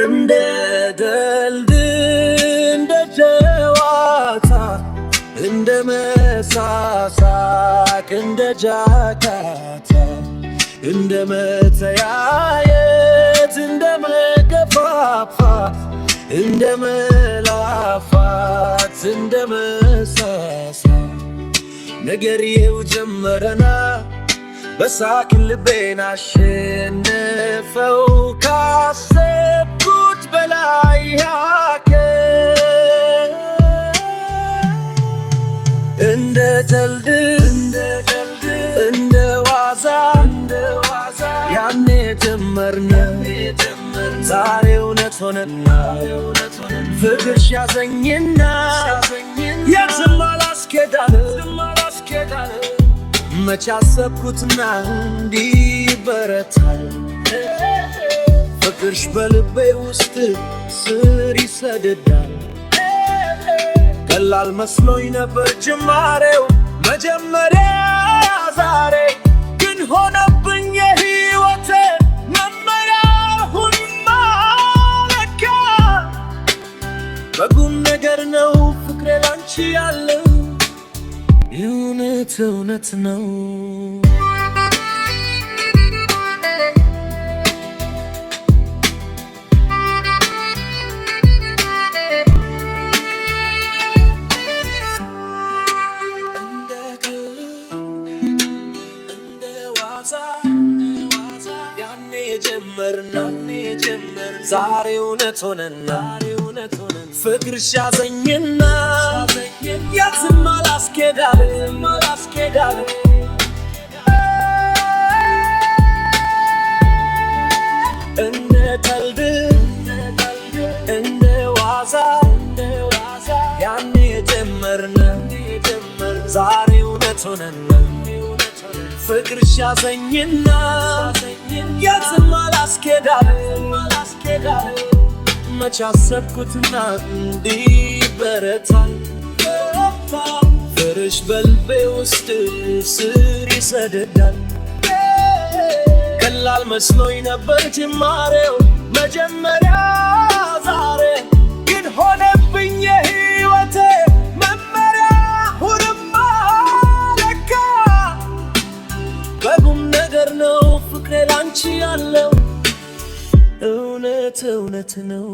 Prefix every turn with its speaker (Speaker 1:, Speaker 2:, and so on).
Speaker 1: እንደ ቀልድ እንደ ጨዋታ እንደ መሳሳቅ እንደ ጃካታ እንደ መተያየት እንደ መገፋፋት እንደ መላፋት እንደ መሳሳት ነገርየው ጀመረና በሳቅ ልቤን አሸነፈው ካሰብኩት በላይ ያከ እንደ ቀልድ እንደ ዋዛ ያኔ ጀመርነው ዛሬ እውነት ሆነና ፍቅርሽ ያዘኝና የትም አላስኬዳለ መች አሰብኩትና እንዲህ ይበረታል ፍቅርሽ በልቤ ውስጥ ስር ይሰደዳል ቀላል መስሎኝ ነበር ጅማሬው መጀመሪያ ዛሬ ግን ሆነብኝ የሕይወቴ መመሪያ ሁንማ ለካ በቁም ነገር ነው ፍቅሬ ላንቺ ያለው እውነት እውነት ነው ያኔ ጀመርነው ዛሬ እውነት ሆነና ፍቅርሽ ያዘኝና የትም አላስኬዳለ እንደ ቀልድ እንደ ዋዛ ያኔ ጀመርነው ዛሬ እውነት ሆነና ፍቅርሽ ያዘኝና የትም አላስኬዳለ መች አሰብኩትና እንዲህ ይበረታል ፍቅርሽ በልቤ ውስጥ ስር ይሰደዳል ቀላል መስሎኝ ነበር ጅማሬው መጀመሪያ ዛሬ ግን ሆነብኝ የሕይወቴ መመሪያ ሁንማ ለካ በቁም ነገር ነው ፍቅሬ ላንቺ ያለው እውነት እውነት ነው